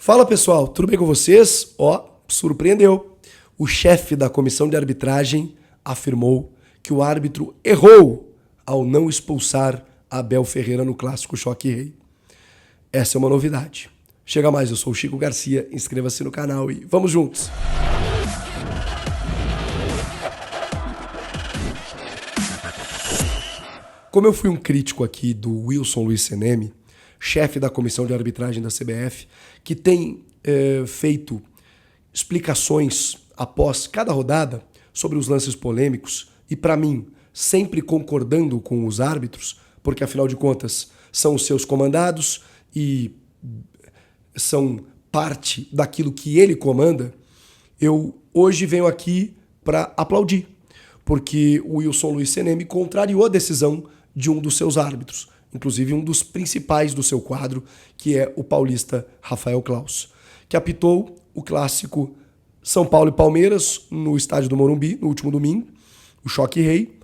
Fala pessoal, tudo bem com vocês? Surpreendeu. O chefe da comissão de arbitragem afirmou que o árbitro errou ao não expulsar Abel Ferreira no clássico Choque Rei. Essa é uma novidade. Chega mais, eu sou o Chico Garcia, inscreva-se no canal e vamos juntos! Como eu fui um crítico aqui do Wilson Luiz Seneme, chefe da comissão de arbitragem da CBF, que tem feito explicações após cada rodada sobre os lances polêmicos e, para mim, sempre concordando com os árbitros, porque, afinal de contas, são os seus comandados e são parte daquilo que ele comanda, eu hoje venho aqui para aplaudir, porque o Wilson Luiz Seneme contrariou a decisão de um dos seus árbitros, inclusive um dos principais do seu quadro, que é o paulista Rafael Claus, que apitou o clássico São Paulo e Palmeiras no estádio do Morumbi, no último domingo, o Choque Rei,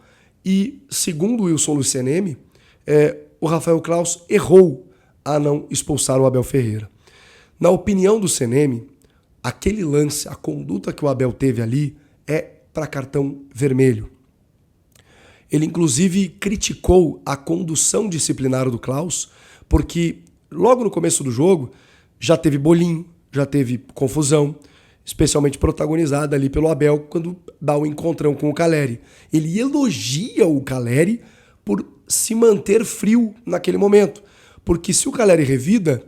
e, segundo o Wilson Luiz Seneme, o Rafael Claus errou a não expulsar o Abel Ferreira. Na opinião do Seneme, aquele lance, a conduta que o Abel teve ali é para cartão vermelho. Ele, inclusive, criticou a condução disciplinar do Claus, porque logo no começo do jogo já teve bolinho, já teve confusão, especialmente protagonizada ali pelo Abel quando dá o encontrão com o Caleri. Ele elogia o Caleri por se manter frio naquele momento, porque se o Caleri revida,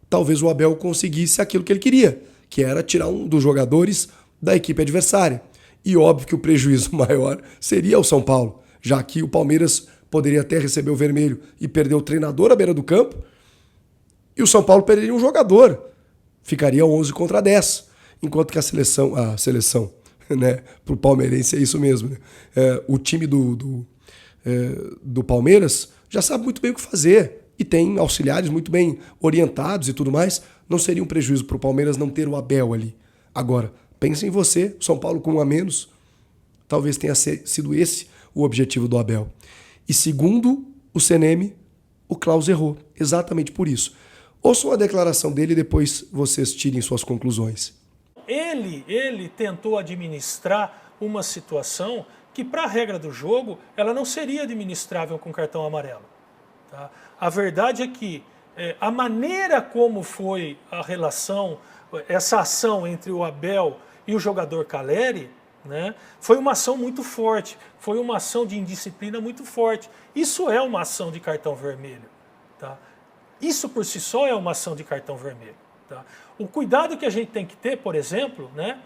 talvez o Abel conseguisse aquilo que ele queria, que era tirar um dos jogadores da equipe adversária. E óbvio que o prejuízo maior seria o São Paulo, já que o Palmeiras poderia até receber o vermelho e perder o treinador à beira do campo, e o São Paulo perderia um jogador. Ficaria 11 contra 10, enquanto que a seleção, né, para o palmeirense é isso mesmo, né? O time do Palmeiras já sabe muito bem o que fazer e tem auxiliares muito bem orientados e tudo mais. Não seria um prejuízo para o Palmeiras não ter o Abel ali. Agora, pense em você, São Paulo com um a menos, talvez tenha sido esse o objetivo do Abel. E segundo o Seneme, o Claus errou, exatamente por isso. Ouçam a declaração dele e depois vocês tirem suas conclusões. Ele tentou administrar uma situação que, para a regra do jogo, ela não seria administrável com cartão amarelo. Tá? A verdade é que a maneira como foi a relação, essa ação entre o Abel e o jogador Caleri, né, foi uma ação muito forte, foi uma ação de indisciplina muito forte. Isso é uma ação de cartão vermelho. Tá? Isso por si só é uma ação de cartão vermelho. Tá? O cuidado que a gente tem que ter, por exemplo, né,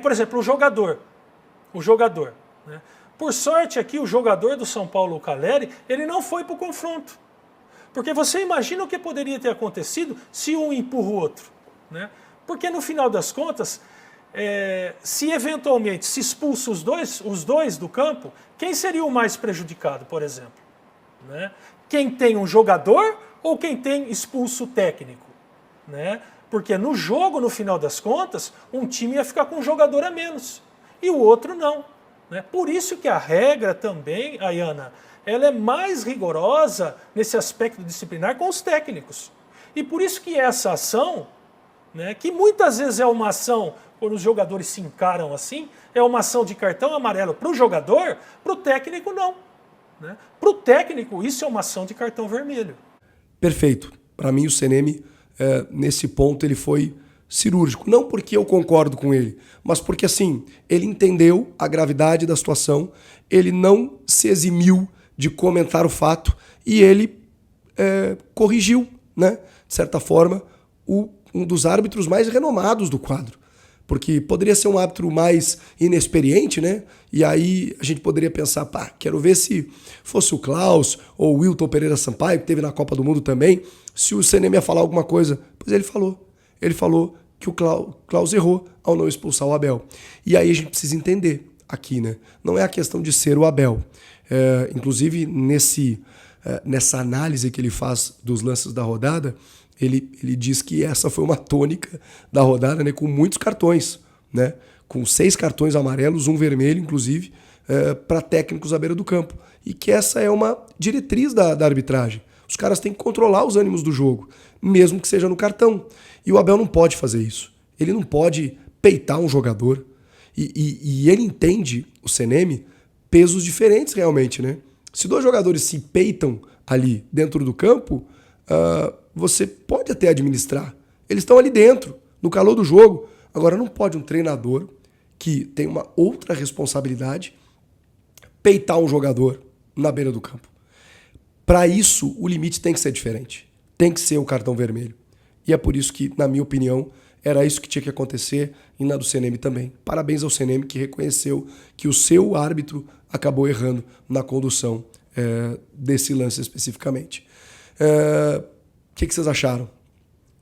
por exemplo, o jogador. Né? Por sorte aqui, o jogador do São Paulo, o Caleri, ele não foi para o confronto. Porque você imagina o que poderia ter acontecido se um empurra o outro. Né? Porque no final das contas, se eventualmente se expulsa os dois do campo, quem seria o mais prejudicado, por exemplo? Né? Quem tem um jogador ou quem tem expulso técnico? Né? Porque no jogo, no final das contas, um time ia ficar com um jogador a menos e o outro não. Né? Por isso que a regra também, Ayana, ela é mais rigorosa nesse aspecto disciplinar com os técnicos. E por isso que essa ação, né, que muitas vezes é uma ação, quando os jogadores se encaram assim, é uma ação de cartão amarelo para o jogador, para o técnico não. Né? Para o técnico, isso é uma ação de cartão vermelho. Perfeito. Para mim, o Seneme, nesse ponto, ele foi cirúrgico. Não porque eu concordo com ele, mas porque, assim, ele entendeu a gravidade da situação, ele não se eximiu de comentar o fato e ele corrigiu, né, de certa forma, um dos árbitros mais renomados do quadro. Porque poderia ser um árbitro mais inexperiente, né? E aí a gente poderia pensar, quero ver se fosse o Claus ou o Wilton Pereira Sampaio, que teve na Copa do Mundo também, se o Seneme ia falar alguma coisa. Pois ele falou. Ele falou que o Claus errou ao não expulsar o Abel. E aí a gente precisa entender aqui, né? Não é a questão de ser o Abel. Inclusive, nessa análise que ele faz dos lances da rodada, ele diz que essa foi uma tônica da rodada, né, com muitos cartões, né, com 6 cartões amarelos, um vermelho, inclusive, para técnicos à beira do campo. E que essa é uma diretriz da arbitragem. Os caras têm que controlar os ânimos do jogo. mesmo que seja no cartão. E o Abel não pode fazer isso. Ele não pode peitar um jogador. E ele entende, o CNM, pesos diferentes realmente, né? Se dois jogadores se peitam ali dentro do campo, você pode até administrar. Eles estão ali dentro, no calor do jogo. Agora, não pode um treinador que tem uma outra responsabilidade peitar um jogador na beira do campo. Para isso, o limite tem que ser diferente. Tem que ser o cartão vermelho. E é por isso que, na minha opinião, era isso que tinha que acontecer e na do CNM também. Parabéns ao CNM que reconheceu que o seu árbitro acabou errando na condução desse lance especificamente. O que vocês acharam?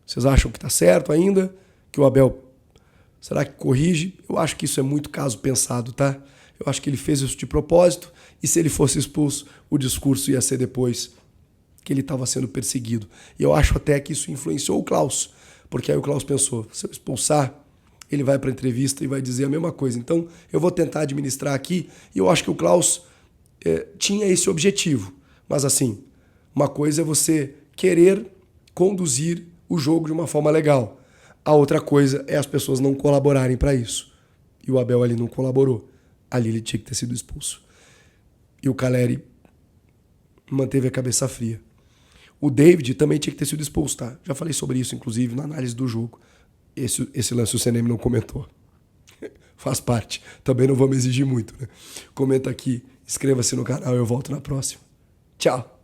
Vocês acham que está certo ainda? Que o Abel, será que corrige? Eu acho que isso é muito caso pensado, tá? Eu acho que ele fez isso de propósito e se ele fosse expulso, o discurso ia ser depois que ele estava sendo perseguido. E eu acho até que isso influenciou o Klaus, porque aí o Klaus pensou, se eu expulsar, ele vai para a entrevista e vai dizer a mesma coisa. Então, eu vou tentar administrar aqui e eu acho que o Klaus tinha esse objetivo. Mas assim, uma coisa é você querer conduzir o jogo de uma forma legal. A outra coisa é as pessoas não colaborarem para isso. E o Abel ali não colaborou. Ali ele tinha que ter sido expulso. E o Caleri manteve a cabeça fria. O David também tinha que ter sido expulso, tá? Já falei sobre isso, inclusive, na análise do jogo. Esse lance o CNM não comentou. Faz parte. Também não vou me exigir muito, né? Comenta aqui, inscreva-se no canal e eu volto na próxima. Tchau!